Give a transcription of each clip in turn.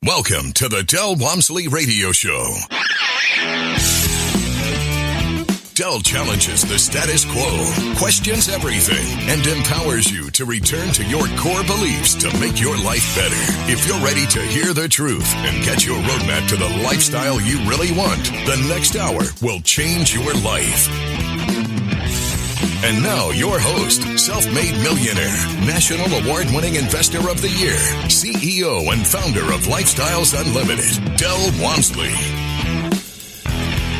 Welcome to the Del Walmsley Radio Show. Del challenges the status quo, questions everything, and empowers you to return to your core beliefs to make your life better. If you're ready to hear the truth and get your roadmap to the lifestyle you really want, the next hour will change your life. And now, your host, self-made millionaire, national award-winning investor of the year, CEO and founder of Lifestyles Unlimited, Del Walmsley.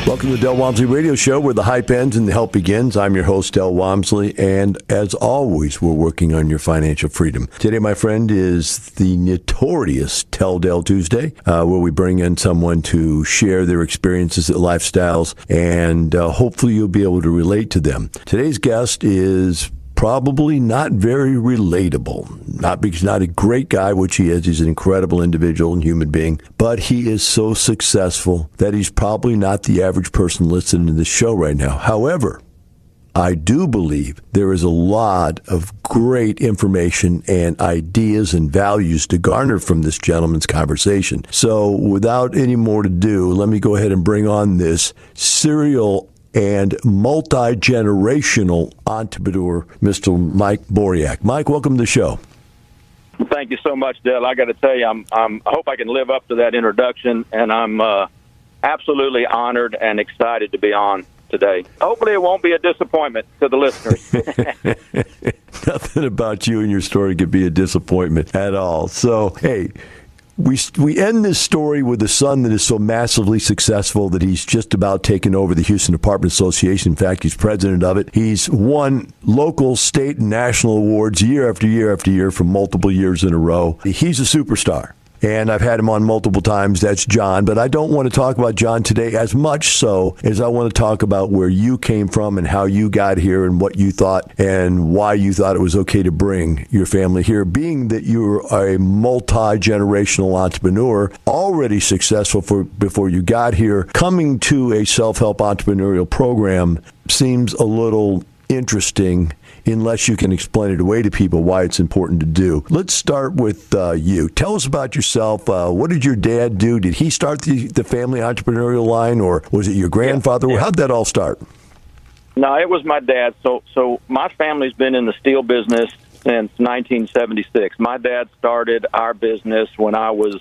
Welcome to the Del Walmsley Radio Show, where the hype ends and the help begins. I'm your host, Del Walmsley, and as always, we're working on your financial freedom. Today, my friend, is the notorious Tell Del Tuesday, where we bring in someone to share their experiences at Lifestyles, and hopefully you'll be able to relate to them. Today's guest is probably not very relatable. Not because he's not a great guy, which he is. He's an incredible individual and human being. But he is so successful that he's probably not the average person listening to this show right now. However, I do believe there is a lot of great information and ideas and values to garner from this gentleman's conversation. So without any more to do, let me go ahead and bring on this serial and multi-generational entrepreneur, Mr. Mike Boriak. Mike, welcome to the show. Thank you so much, Del. I got to tell you, I hope I can live up to that introduction, and I'm absolutely honored and excited to be on today. Hopefully it won't be a disappointment to the listeners. Nothing about you and your story could be a disappointment at all. So, hey, We end this story with a son that is so massively successful that he's just about taken over the Houston Apartment Association. In fact, he's president of it. He's won local, state, and national awards year after year after year for multiple years in a row. He's a superstar. And I've had him on multiple times. That's John. But I don't want to talk about John today as much so as I want to talk about where you came from and how you got here and what you thought and why you thought it was okay to bring your family here. Being that you're a multi-generational entrepreneur, already successful before you got here, coming to a self-help entrepreneurial program seems a little interesting unless you can explain it away to people why it's important to do. Let's start with you. Tell us about yourself. What did your dad do? Did he start the family entrepreneurial line, or was it your grandfather? Yeah. How'd that all start? No, it was my dad. So my family's been in the steel business since 1976. My dad started our business when I was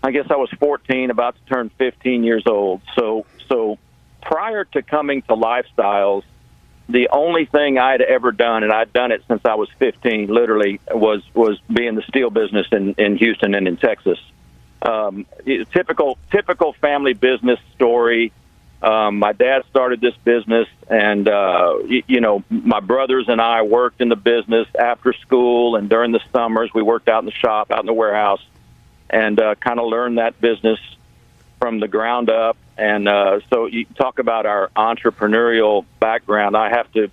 14, about to turn 15 years old. So prior to coming to Lifestyles, the only thing I'd ever done, and I'd done it since I was 15, literally, was be in the steel business in Houston and in Texas. Typical family business story. My dad started this business, and my brothers and I worked in the business after school, and during the summers we worked out in the shop, out in the warehouse, and kind of learned that business from the ground up. And so you talk about our entrepreneurial background. I have to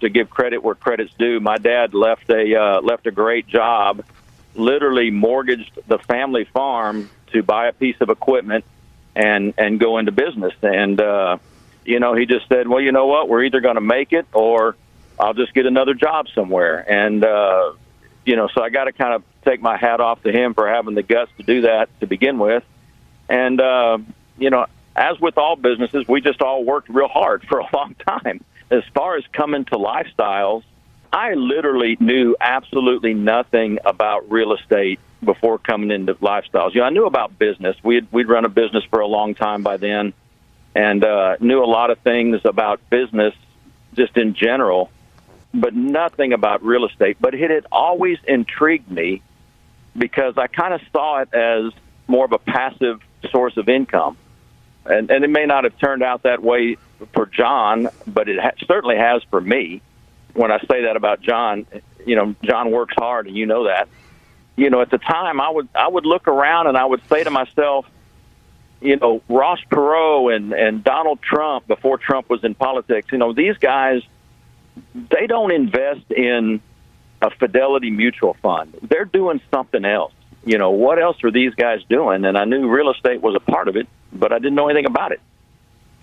give credit where credit's due. My dad left a great job, literally mortgaged the family farm to buy a piece of equipment and go into business. And he just said, well, you know what, we're either going to make it or I'll just get another job somewhere. And so I got to kind of take my hat off to him for having the guts to do that to begin with. And as with all businesses, we just all worked real hard for a long time. As far as coming to Lifestyles, I literally knew absolutely nothing about real estate before coming into Lifestyles. I knew about business. We'd run a business for a long time by then, and knew a lot of things about business just in general, but nothing about real estate. But it had always intrigued me because I kind of saw it as more of a passive source of income. And it may not have turned out that way for John, but it certainly has for me. When I say that about John, John works hard, and you know that. At the time, I would look around and I would say to myself, Ross Perot and Donald Trump, before Trump was in politics, these guys, they don't invest in a Fidelity mutual fund. They're doing something else. What else are these guys doing? And I knew real estate was a part of it, but I didn't know anything about it.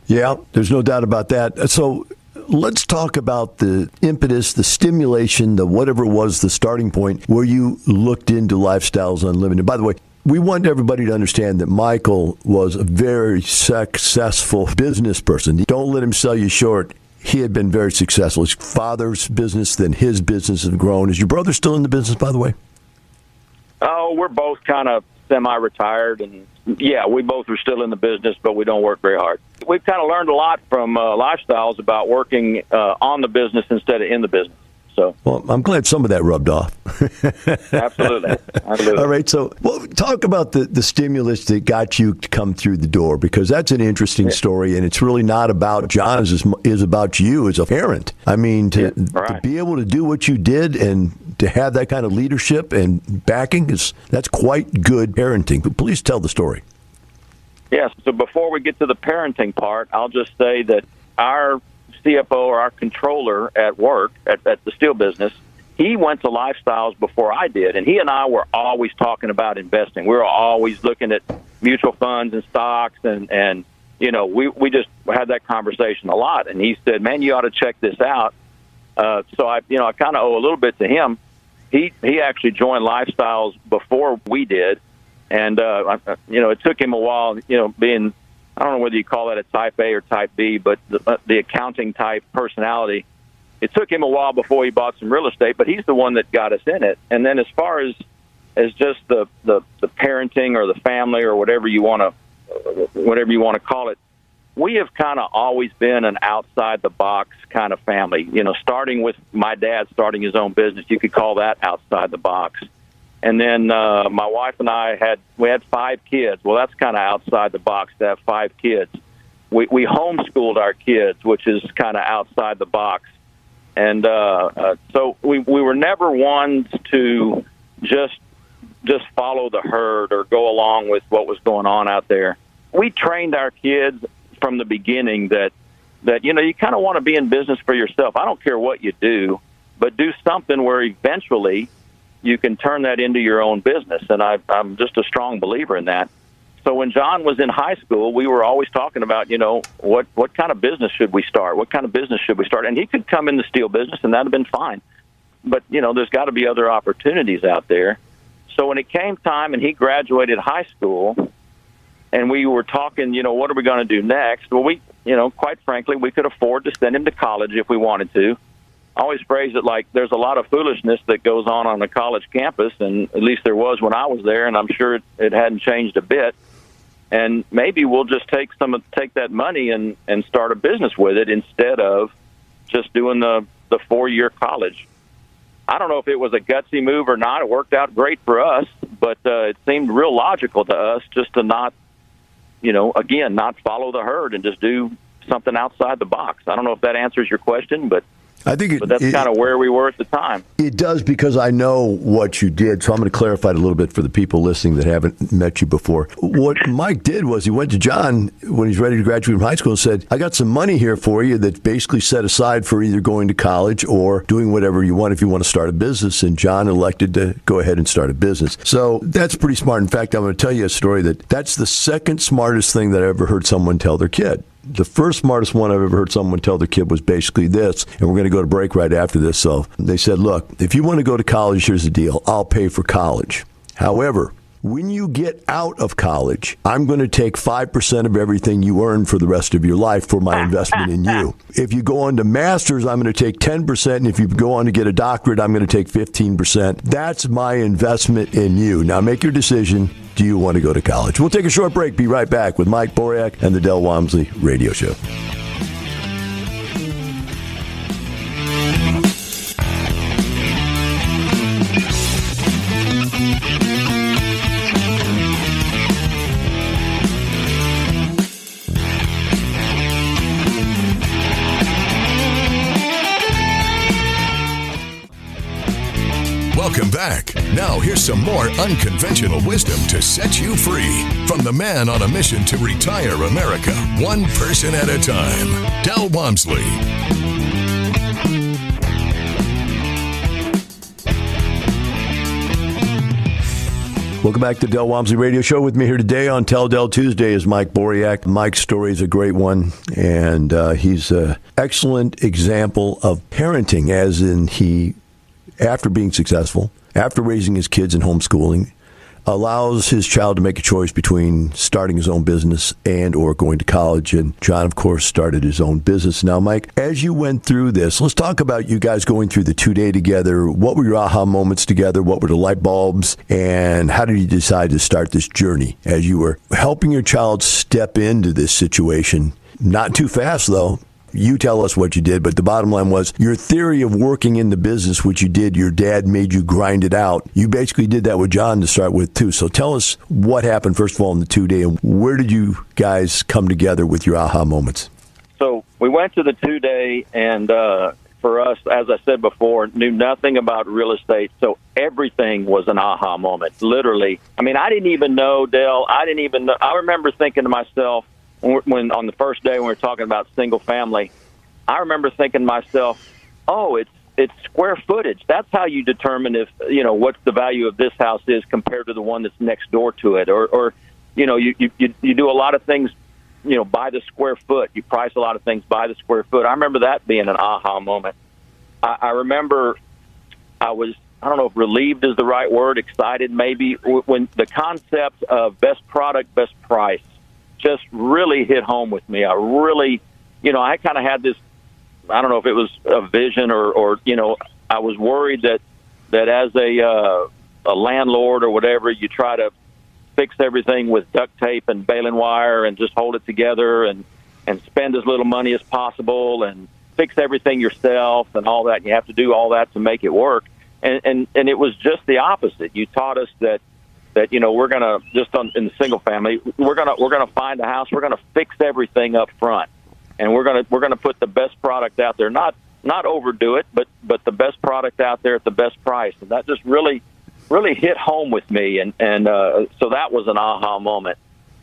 Yeah, there's no doubt about that. So let's talk about the impetus, the stimulation, the whatever it was, the starting point where you looked into Lifestyles Unlimited. By the way, we want everybody to understand that Michael was a very successful business person. Don't let him sell you short. He had been very successful. His father's business, then his business has grown. Is your brother still in the business, by the way? Oh, we're both kind of semi-retired, and yeah, we both are still in the business, but we don't work very hard. We've kind of learned a lot from Lifestyles about working on the business instead of in the business. So, well, I'm glad some of that rubbed off. Absolutely. All right. So, well, talk about the stimulus that got you to come through the door, because that's an interesting story, and it's really not about John. It's about you as a parent. I mean, to be able to do what you did and to have that kind of leadership and backing that's quite good parenting. But please tell the story. Yes. So before we get to the parenting part, I'll just say that our CFO, or our controller at work at the steel business, he went to Lifestyles before I did, and he and I were always talking about investing. We were always looking at mutual funds and stocks, and you know, we just had that conversation a lot. And he said, "Man, you ought to check this out." So I kind of owe a little bit to him. He actually joined Lifestyles before we did, and it took him a while. Being, I don't know whether you call that a type A or type B, but the accounting type personality, it took him a while before he bought some real estate, but he's the one that got us in it. And then as far as just the parenting or the family or whatever you want to call it, we have kind of always been an outside the box kind of family. Starting with my dad starting his own business, you could call that outside the box. And then my wife and I had 5 kids. Well, that's kind of outside the box to have 5 kids. We homeschooled our kids, which is kind of outside the box. And so we were never ones to just follow the herd or go along with what was going on out there. We trained our kids from the beginning that you kind of want to be in business for yourself. I don't care what you do, but do something where eventually you can turn that into your own business. And I'm just a strong believer in that. So when John was in high school, we were always talking about, what kind of business should we start? What kind of business should we start? And he could come in the steel business, and that would have been fine. But, there's got to be other opportunities out there. So when it came time and he graduated high school and we were talking, what are we going to do next? Well, we, quite frankly, we could afford to send him to college if we wanted to. I always phrase it like there's a lot of foolishness that goes on a college campus, and at least there was when I was there, and I'm sure it hadn't changed a bit. And maybe we'll just take that money and start a business with it instead of just doing the 4-year college. I don't know if it was a gutsy move or not. It worked out great for us, but it seemed real logical to us just to not follow the herd and just do something outside the box. I don't know if that answers your question, but I think but that's kind of where we were at the time. It does, because I know what you did, so I'm going to clarify it a little bit for the people listening that haven't met you before. What Mike did was he went to John when he's ready to graduate from high school and said, I got some money here for you that's basically set aside for either going to college or doing whatever you want if you want to start a business. And John elected to go ahead and start a business. So that's pretty smart. In fact, I'm going to tell you a story that's the second smartest thing that I ever heard someone tell their kid. The first smartest one I've ever heard someone tell their kid was basically this, and we're going to go to break right after this. So they said, look, if you want to go to college, here's the deal. I'll pay for college. However, when you get out of college, I'm going to take 5% of everything you earn for the rest of your life for my investment in you. If you go on to master's, I'm going to take 10%. And if you go on to get a doctorate, I'm going to take 15%. That's my investment in you. Now make your decision. Do you want to go to college? We'll take a short break. Be right back with Mike Boriak and the Del Walmsley Radio Show. Welcome back. Now here's some more unconventional wisdom to set you free from the man on a mission to retire America, one person at a time, Del Walmsley. Welcome back to Del Walmsley Radio Show. With me here today on Tell Del Tuesday is Mike Boriak. Mike's story is a great one, and he's an excellent example of parenting, as in he, after being successful, after raising his kids and homeschooling, allows his child to make a choice between starting his own business and or going to college. And John, of course, started his own business. Now, Mike, as you went through this, let's talk about you guys going through the 2-day together. What were your aha moments together? What were the light bulbs? And how did you decide to start this journey as you were helping your child step into this situation? Not too fast, though. You tell us what you did, but the bottom line was your theory of working in the business, which you did, your dad made you grind it out. You basically did that with John to start with, too. So tell us what happened, first of all, in the 2-day, and where did you guys come together with your aha moments? So we went to the 2-day, and for us, as I said before, knew nothing about real estate, so everything was an aha moment, literally. I mean, I didn't even know, Dale, I remember thinking to myself, when on the first day when we were talking about single family, I remember thinking to myself, oh, it's square footage. That's how you determine if, what the value of this house is compared to the one that's next door to it. Or you do a lot of things, by the square foot. You price a lot of things by the square foot. I remember that being an aha moment. I remember I don't know if relieved is the right word, excited maybe, when the concept of best product, best price just really hit home with me. I really, I kind of had this, I don't know if it was a vision or I was worried that as a landlord or whatever, you try to fix everything with duct tape and baling wire and just hold it together and spend as little money as possible and fix everything yourself and all that. You have to do all that to make it work. And it was just the opposite. You taught us that we're going to in the single family, we're going to find a house. We're going to fix everything up front, and we're going to put the best product out there. Not overdo it, but the best product out there at the best price. And that just really hit home with me. And so that was an aha moment.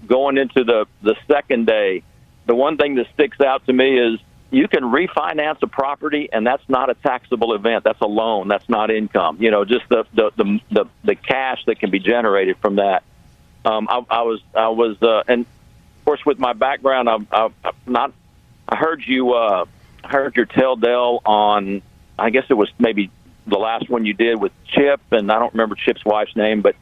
Going into the second day, the one thing that sticks out to me is you can refinance a property, and that's not a taxable event. That's a loan. That's not income. Just the cash that can be generated from that. I was, and of course, with my background, I heard your tell, Dell, on, I guess it was maybe the last one you did with Chip, and I don't remember Chip's wife's name, but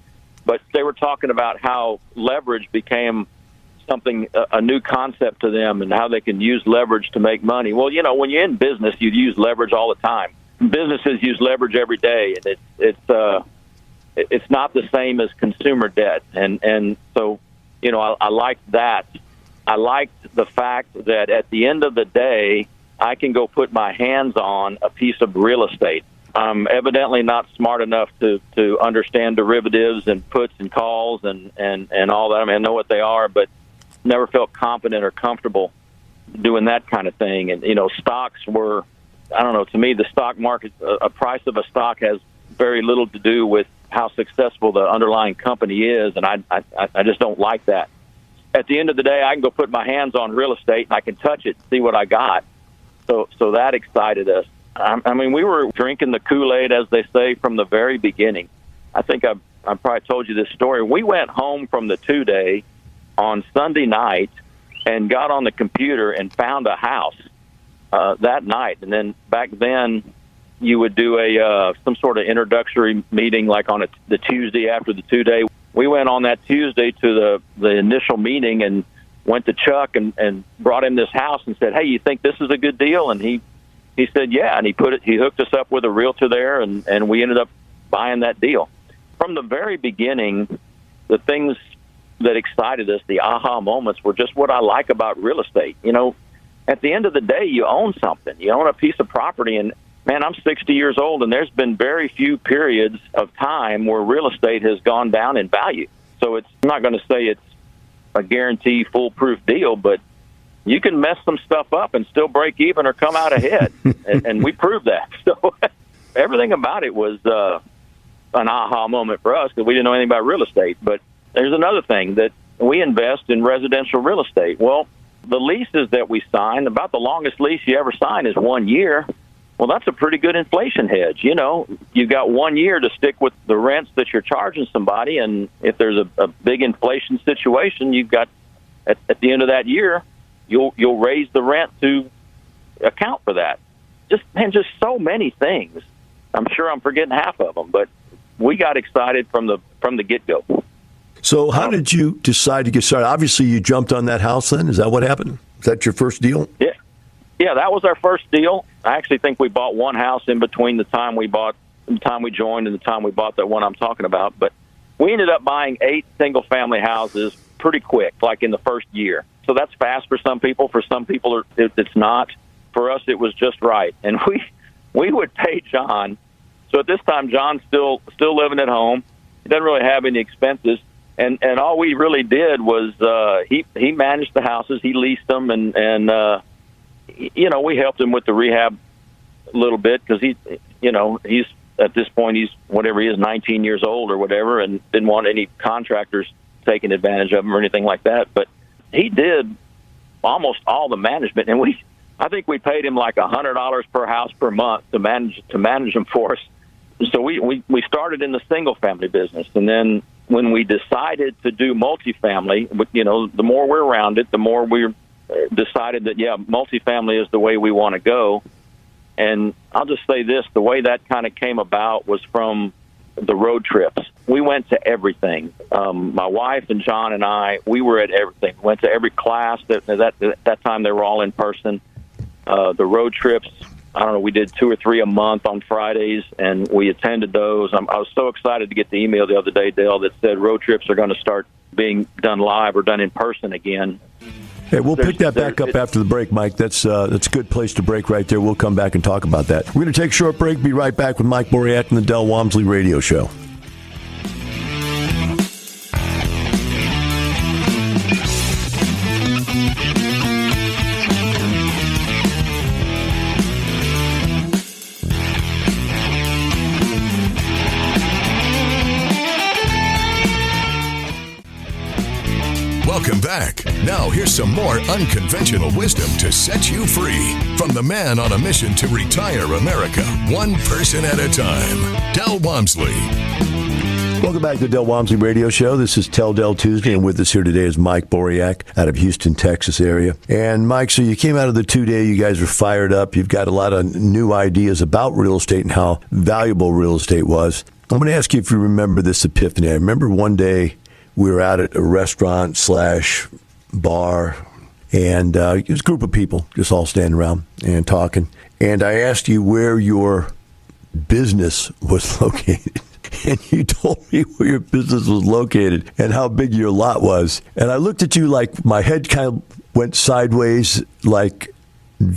they were talking about how leverage became something, a new concept to them, and how they can use leverage to make money. Well, when you're in business, you use leverage all the time. Businesses use leverage every day, and it's not the same as consumer debt. And so, I liked that. I liked the fact that at the end of the day, I can go put my hands on a piece of real estate. I'm evidently not smart enough to understand derivatives and puts and calls and all that. I mean, I know what they are, but never felt confident or comfortable doing that kind of thing. And, stocks were, I don't know, to me, the stock market, a price of a stock has very little to do with how successful the underlying company is. And I just don't like that. At the end of the day, I can go put my hands on real estate and I can touch it, see what I got. So that excited us. I mean, we were drinking the Kool-Aid, as they say, from the very beginning. I think I probably told you this story. We went home from the 2-day on Sunday night and got on the computer and found a house that night. And then back then, you would do some sort of introductory meeting like on the Tuesday after the 2-day. We went on that Tuesday to the initial meeting and went to Chuck and brought him this house and said, "Hey, you think this is a good deal?" And he said, "Yeah." And he hooked us up with a realtor there, and we ended up buying that deal. From the very beginning, the things that excited us, the aha moments, were just what I like about real estate. At the end of the day, you own something. You own a piece of property, and man, I'm 60 years old, and there's been very few periods of time where real estate has gone down in value. So I'm not going to say it's a guarantee foolproof deal, but you can mess some stuff up and still break even or come out ahead, and we proved that. So everything about it was an aha moment for us because we didn't know anything about real estate. But there's another thing, that we invest in residential real estate. Well, the leases that we sign, about the longest lease you ever sign is 1 year. Well, that's a pretty good inflation hedge. You've got 1 year to stick with the rents that you're charging somebody, and if there's a big inflation situation, you've got at the end of that year, you'll raise the rent to account for that. Just so many things. I'm sure I'm forgetting half of them, but we got excited from the get-go. So how did you decide to get started? Obviously, you jumped on that house then. Is that what happened? Is that your first deal? Yeah. Yeah, that was our first deal. I actually think we bought one house in between the time we joined and the time we bought that one I'm talking about. But we ended up buying 8 single-family houses pretty quick, like in the first year. So that's fast for some people. For some people, it's not. For us, it was just right. And we would pay John. So at this time, John's still living at home. He doesn't really have any expenses. And all we really did was he managed the houses, he leased them, and we helped him with the rehab a little bit because he's at this point he's whatever he is 19 years old or whatever, and didn't want any contractors taking advantage of him or anything like that. But he did almost all the management, and I think we paid him like $100 per house per month to manage them for us. So we started in the single family business, and then when we decided to do multifamily, the more we're around it, the more we decided that, multifamily is the way we want to go. And I'll just say this, the way that kind of came about was from the road trips. We went to everything. My wife and John and I, we were at everything. We went to every class. That time they were all in person. The road trips, I don't know, we did 2 or 3 a month on Fridays, and we attended those. I was so excited to get the email the other day, Dale, that said road trips are going to start being done live or done in person again. Hey, we'll pick that back up after the break, Mike. That's a good place to break right there. We'll come back and talk about that. We're going to take a short break. Be right back with Mike Boriak and the Del Walmsley Radio Show. Welcome back. Now here's some more unconventional wisdom to set you free from the man on a mission to retire America, one person at a time, Del Walmsley. Welcome back to the Del Walmsley Radio Show. This is Tell Del Tuesday, and with us here today is Mike Boriak out of Houston, Texas area. And Mike, so you came out of the 2-day, you guys are fired up. You've got a lot of new ideas about real estate and how valuable real estate was. I'm going to ask you if you remember this epiphany. I remember one day we were out at a restaurant/bar, and it was a group of people just all standing around and talking. And I asked you where your business was located. And you told me where your business was located and how big your lot was. And I looked at you like my head kind of went sideways, like,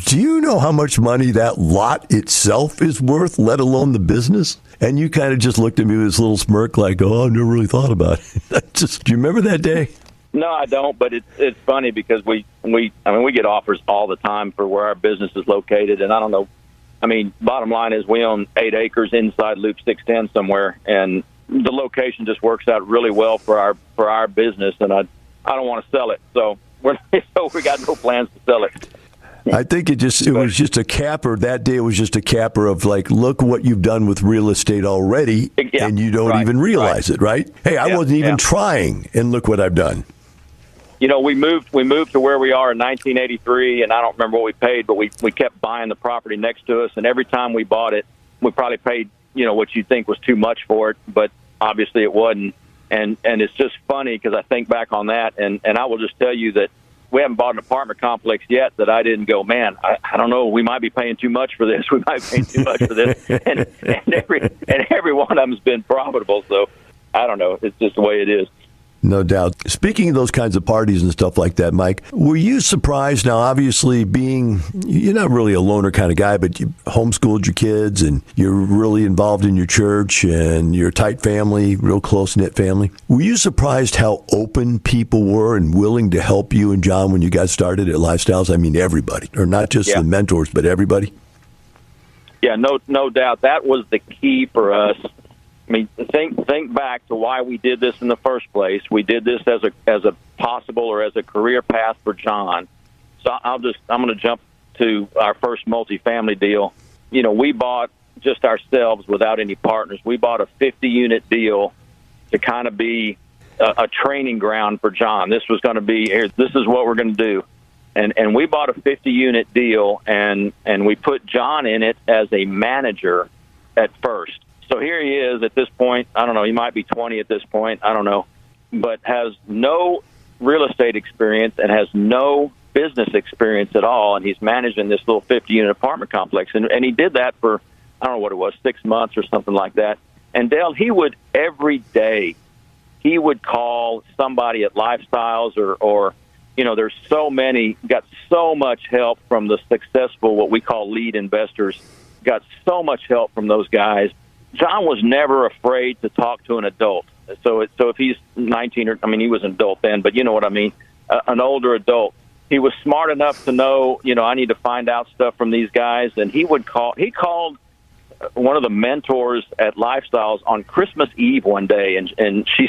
do you know how much money that lot itself is worth, let alone the business? And you kind of just looked at me with this little smirk like, oh, I never really thought about it. Do you remember that day? No, I don't, but it's funny because we get offers all the time for where our business is located, and I don't know. I mean, bottom line is we own 8 acres inside Loop 610 somewhere, and the location just works out really well for our business, and I don't want to sell it, so we got no plans to sell it. I think it was just a capper. That day it was just a capper of like, look what you've done with real estate already, and you don't even realize it, right? Hey, I wasn't even trying, and look what I've done. We moved to where we are in 1983, and I don't remember what we paid, but we kept buying the property next to us, and every time we bought it, we probably paid, what you think was too much for it, but obviously it wasn't. And it's just funny because I think back on that, and I will just tell you that we haven't bought an apartment complex yet that I didn't go, man, I don't know, we might be paying too much for this. We might be paying too much for this. and every one of them has been profitable. So I don't know. It's just the way it is. No doubt. Speaking of those kinds of parties and stuff like that, Mike, were you surprised? Now, obviously, you're not really a loner kind of guy, but you homeschooled your kids and you're really involved in your church and you're a tight family, real close-knit family. Were you surprised how open people were and willing to help you and John when you got started at Lifestyles? I mean, everybody, or not just the mentors, but everybody? Yeah, no doubt. That was the key for us. I mean, think back to why we did this in the first place. We did this as a possible or as a career path for John. So I'm going to jump to our first multifamily deal. We bought just ourselves without any partners. We bought a 50-unit deal to kind of be a training ground for John. This was going to be here. This is what we're going to do, and we bought a 50-unit deal, and we put John in it as a manager at first. So here he is at this point. I don't know. He might be 20 at this point. I don't know. but has no real estate experience and has no business experience at all, and he's managing this little 50-unit apartment complex. And he did that for, I don't know what it was, 6 months or something like that. And Dale, he would every day, he would call somebody at Lifestyles or there's so many, got so much help from the successful, what we call lead investors, got so much help from those guys. John was never afraid to talk to an adult. So if he's 19, he was an adult then, but you know what I mean, an older adult. He was smart enough to know, I need to find out stuff from these guys. And he called one of the mentors at Lifestyles on Christmas Eve one day. And she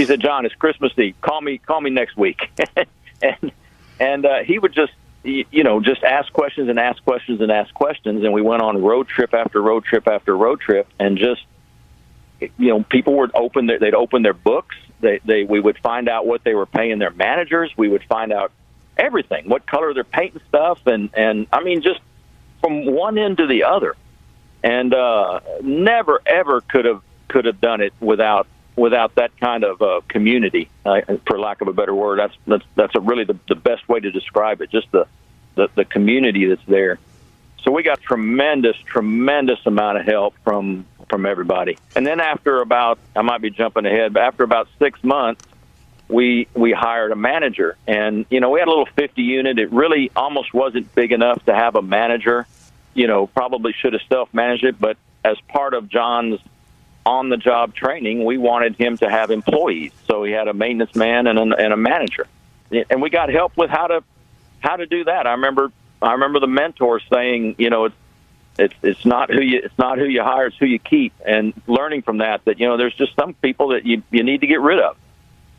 said, John, it's Christmas Eve. Call me next week. and he would just ask questions and ask questions and ask questions. And we went on road trip after road trip after road trip. And just, people would they'd open their books. We would find out what they were paying their managers. We would find out everything, what color they're painting stuff, and just from one end to the other, and never ever could have done it without that kind of community, for lack of a better word. That's really the best way to describe it. Just the community that's there. So we got tremendous amount of help from everybody. And then after about, I might be jumping ahead, but after about 6 months, we hired a manager. And, we had a little 50 unit. It really almost wasn't big enough to have a manager. Probably should have self-managed it. But as part of John's on-the-job training, we wanted him to have employees. So he had a maintenance man and a manager. And we got help with how to do that. I remember the mentor saying, it's not who you hire, it's who you keep. And learning from that, there's just some people that you need to get rid of.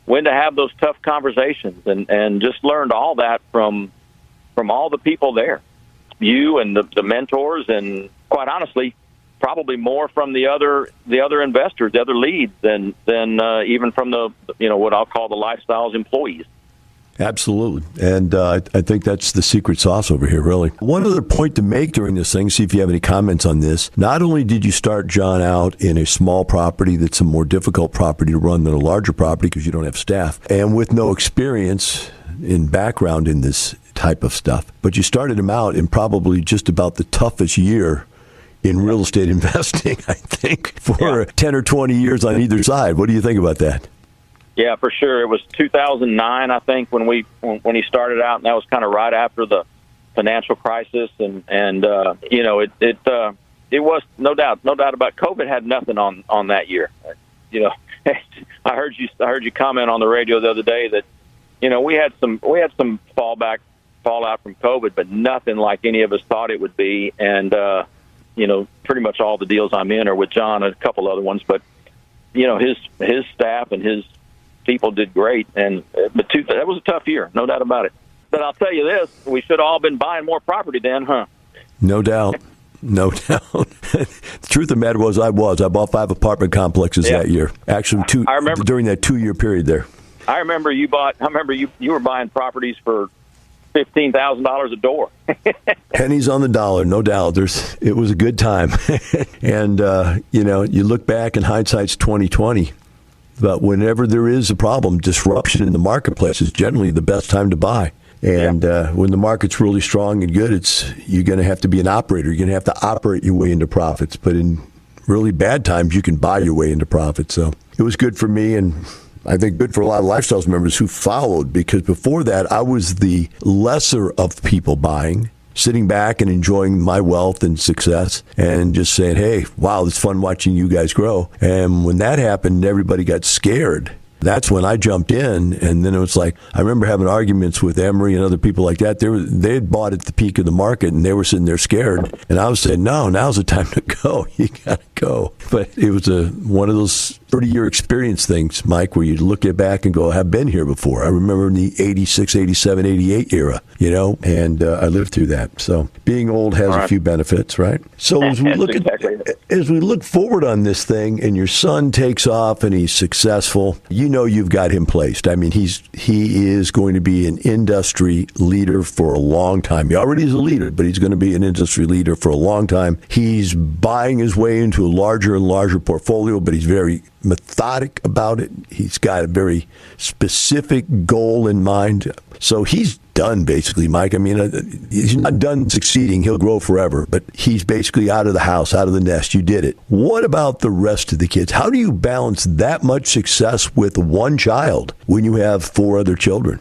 When to have those tough conversations, and just learned all that from all the people there, you and the mentors, and quite honestly, probably more from the other investors, the other leads than even from the what I'll call the Lifestyles employees. Absolutely. And I think that's the secret sauce over here, really. One other point to make during this thing, see if you have any comments on this. Not only did you start John out in a small property that's a more difficult property to run than a larger property because you don't have staff, and with no experience in background in this type of stuff, but you started him out in probably just about the toughest year in real estate investing, I think, for 10 or 20 years on either side. What do you think about that? Yeah, for sure. It was 2009, I think, when he started out, and that was kind of right after the financial crisis, and it was no doubt about COVID had nothing on that year. I heard you comment on the radio the other day that we had some fallout from COVID, but nothing like any of us thought it would be, and pretty much all the deals I'm in are with John and a couple other ones, but his staff and his people did great, but that was a tough year, no doubt about it. But I'll tell you this, we should have all been buying more property then, huh? No doubt. The truth of the matter was I bought 5 apartment complexes that year. Actually, I remember during that 2-year period there. I remember you were buying properties for $15,000 a door. Pennies on the dollar, no doubt. It was a good time. And you look back, and hindsight's 20/20. But whenever there is a problem, disruption in the marketplace is generally the best time to buy. And when the market's really strong and good, you're going to have to be an operator. You're going to have to operate your way into profits. But in really bad times, you can buy your way into profits. So it was good for me, and I think good for a lot of Lifestyles members who followed, because before that, I was the lesser of people buying, sitting back and enjoying my wealth and success and just saying, hey, wow, it's fun watching you guys grow. And when that happened, everybody got scared. That's when I jumped in, and then it was like, I remember having arguments with Emery and other people like that. They had bought at the peak of the market, and they were sitting there scared. And I was saying, no, now's the time to go. You got to go. But it was one of those 30-year experience things, Mike, where you look back and go, I've been here before. I remember in the 86, 87, 88 era, and I lived through that. So being old has a few benefits, right? So as we look forward on this thing, and your son takes off and he's successful, you've got him placed. I mean, he is going to be an industry leader for a long time. He already is a leader, but he's going to be an industry leader for a long time. He's buying his way into a larger and larger portfolio, but he's very, methodic about it. He's got a very specific goal in mind. So he's done, basically, Mike. I mean, he's not done succeeding. He'll grow forever, but he's basically out of the house, out of the nest. You did it. What about the rest of the kids? How do you balance that much success with one child when you have 4 other children?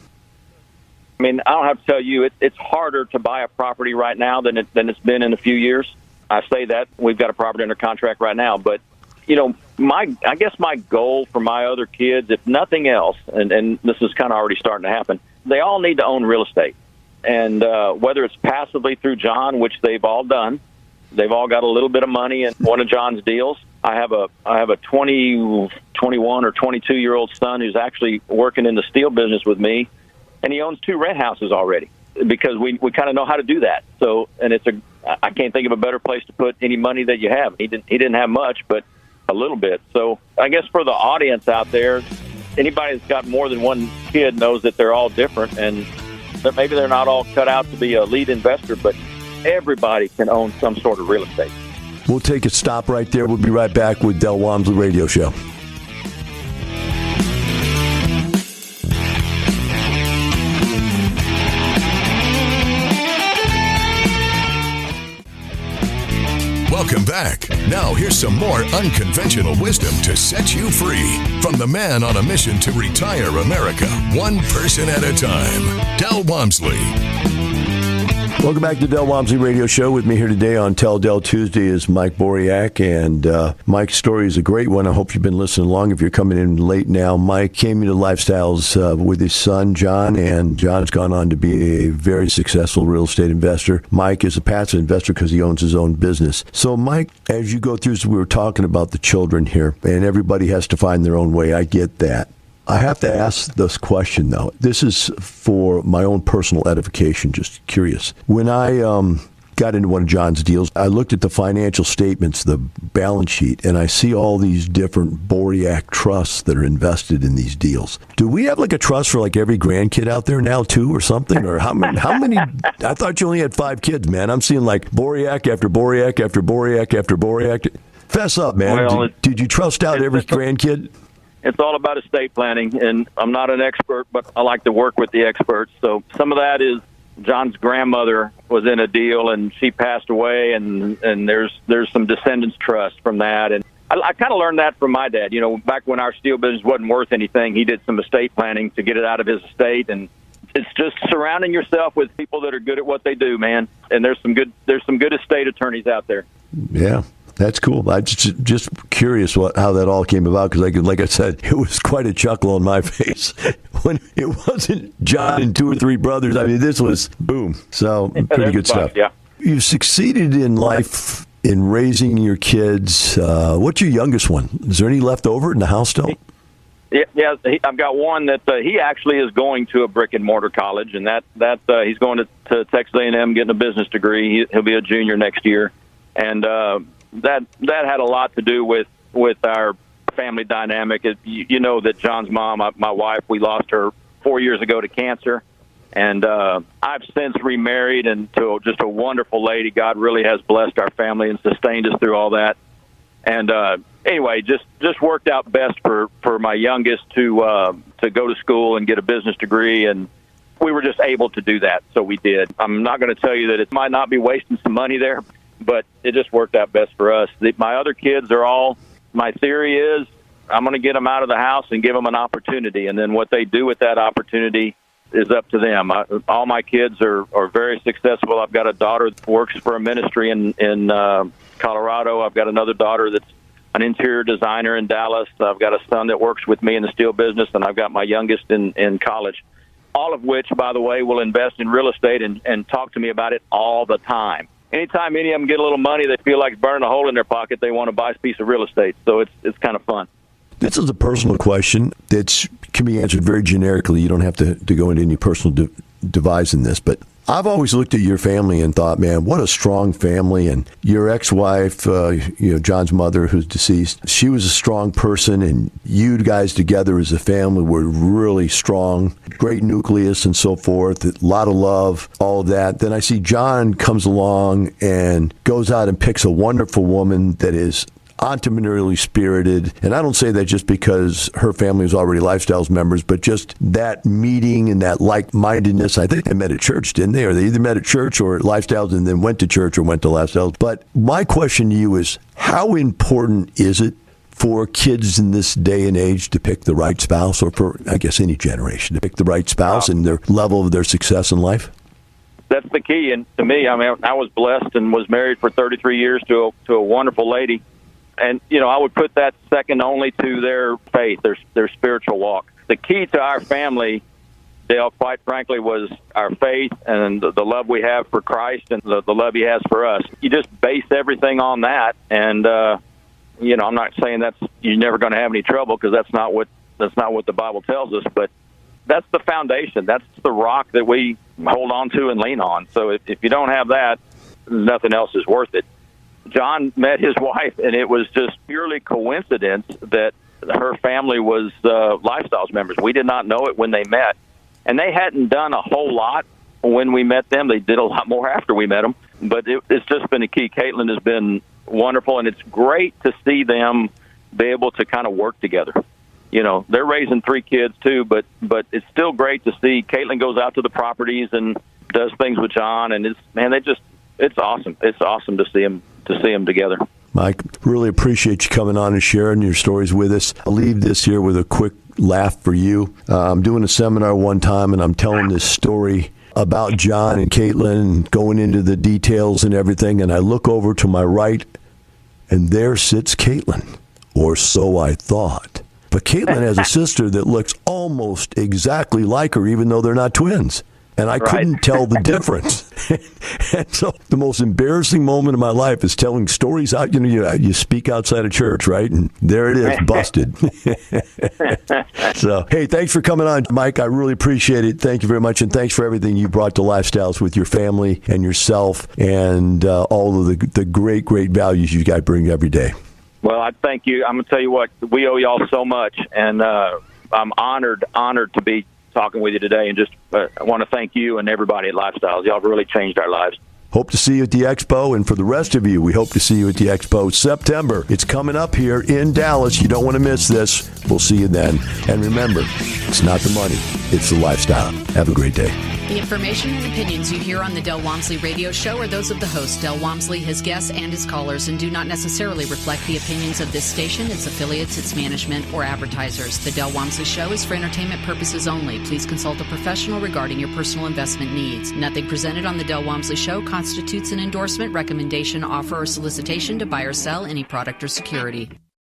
I mean, I don't have to tell you, it's harder to buy a property right now than it's been in a few years. I say that. We've got a property under contract right now. But, you know, I guess my goal for my other kids, if nothing else, and this is kind of already starting to happen, they all need to own real estate. And whether it's passively through John, which they've all done, they've all got a little bit of money in one of John's deals. I have a 21 or 22-year-old son who's actually working in the steel business with me. And he owns 2 rent houses already because we kind of know how to do that. So, and I can't think of a better place to put any money that you have. He didn't have much, but a little bit. So I guess for the audience out there, anybody that's got more than one kid knows that they're all different and that maybe they're not all cut out to be a lead investor, but everybody can own some sort of real estate. We'll take a stop right there. We'll be right back with Del Walmsley Radio Show. Welcome back. Now here's some more unconventional wisdom to set you free from the man on a mission to retire America, one person at a time, Del Walmsley. Welcome back to Del Walmsley Radio Show. With me here today on Tell Del Tuesday is Mike Boriak, and Mike's story is a great one. I hope you've been listening along. If you're coming in late now, Mike came into Lifestyles with his son, John, and John's gone on to be a very successful real estate investor. Mike is a passive investor because he owns his own business. So, Mike, as you go through, so we were talking about the children here, and everybody has to find their own way. I get that. I have to ask this question, though. This is for my own personal edification, just curious. When I got into one of John's deals, I looked at the financial statements, the balance sheet, and I see all these different Boriak trusts that are invested in these deals. Do we have like a trust for like every grandkid out there now, too, or something? Or how many? I thought you only had 5 kids, man. I'm seeing like Boriak after Boriak after Boriak after Boriak. Fess up, man. Well, did you trust out every grandkid? It's all about estate planning, and I'm not an expert, but I like to work with the experts. So some of that is John's grandmother was in a deal, and she passed away, and there's some descendants trust from that. And I kind of learned that from my dad. You know, back when our steel business wasn't worth anything, he did some estate planning to get it out of his estate. And it's just surrounding yourself with people that are good at what they do, man. And there's some good estate attorneys out there. Yeah. That's cool. I just curious how that all came about because, like I said, it was quite a chuckle on my face when it wasn't John and 2 or 3 brothers. I mean, this was boom. So pretty good stuff. Yeah. You succeeded in life in raising your kids. What's your youngest one? Is there any left over in the house still? Yeah, I've got one that he actually is going to a brick and mortar college, and that he's going to Texas A&M getting a business degree. He'll be a junior next year, and that had a lot to do with our family dynamic. You know that John's mom, my wife, we lost her 4 years ago to cancer, and I've since remarried into just a wonderful lady. God really has blessed our family and sustained us through all that. And anyway, just worked out best for my youngest to go to school and get a business degree, and we were just able to do that, so we did. I'm not going to tell you that it might not be wasting some money there, but it just worked out best for us. My other kids are all, my theory is I'm going to get them out of the house and give them an opportunity, and then what they do with that opportunity is up to them. All my kids are very successful. I've got a daughter that works for a ministry in Colorado. I've got another daughter that's an interior designer in Dallas. I've got a son that works with me in the steel business, and I've got my youngest in college, all of which, by the way, will invest in real estate and talk to me about it all the time. Anytime any of them get a little money, they feel like it's burning a hole in their pocket, they want to buy a piece of real estate. So it's kind of fun. This is a personal question that can be answered very generically. You don't have to go into any personal devising this, but I've always looked at your family and thought, man, what a strong family. And your ex-wife, John's mother, who's deceased, she was a strong person, and you guys together as a family were really strong, great nucleus and so forth, a lot of love, all of that. Then I see John comes along and goes out and picks a wonderful woman that is entrepreneurially spirited. And I don't say that just because her family was already Lifestyles members, but just that meeting and that like-mindedness. I think they met at church, didn't they? Or they either met at church or at Lifestyles and then went to church or went to Lifestyles. But my question to you is, how important is it for kids in this day and age to pick the right spouse, or for, I guess, any generation, to pick the right spouse and their level of their success in life? That's the key. And to me, I mean, I was blessed and was married for 33 years to a wonderful lady. And, you know, I would put that second only to their faith, their spiritual walk. The key to our family, Dale, quite frankly, was our faith and the love we have for Christ and the love he has for us. You just base everything on that. And, you know, I'm not saying you're never going to have any trouble, because that's not what the Bible tells us. But that's the foundation. That's the rock that we hold on to and lean on. So if you don't have that, nothing else is worth it. John met his wife, and it was just purely coincidence that her family was Lifestyles members. We did not know it when they met, and they hadn't done a whole lot when we met them. They did a lot more after we met them, but it's just been a key. Caitlin has been wonderful, and it's great to see them be able to kind of work together. You know, they're raising 3 kids too, but it's still great to see Caitlin goes out to the properties and does things with John, and it's awesome. It's awesome to see them together. Mike, really appreciate you coming on and sharing your stories with us. I'll leave this here with a quick laugh for you. I'm doing a seminar one time, and I'm telling this story about John and Caitlin and going into the details and everything, and I look over to my right, and there sits Caitlin, or so I thought. But Caitlin has a sister that looks almost exactly like her, even though they're not twins. And I couldn't tell the difference. And so the most embarrassing moment of my life is telling stories out. You know, you speak outside of church, right? And there it is, busted. So, hey, thanks for coming on, Mike. I really appreciate it. Thank you very much. And thanks for everything you brought to Lifestyles with your family and yourself, and all of the great, great values you guys bring every day. Well, I thank you. I'm going to tell you what, we owe y'all so much. And I'm honored to be talking with you today, and just I want to thank you and everybody at Lifestyles. Y'all have really changed our lives. Hope to see you at the Expo, and for the rest of you, we hope to see you at the Expo September. It's coming up here in Dallas. You don't want to miss this. We'll see you then. And remember, it's not the money, it's the lifestyle. Have a great day. The information and opinions you hear on the Del Walmsley radio show are those of the host, Del Walmsley, his guests, and his callers, and do not necessarily reflect the opinions of this station, its affiliates, its management, or advertisers. The Del Walmsley show is for entertainment purposes only. Please consult a professional regarding your personal investment needs. Nothing presented on the Del Walmsley show constitutes an endorsement, recommendation, offer, or solicitation to buy or sell any product or security.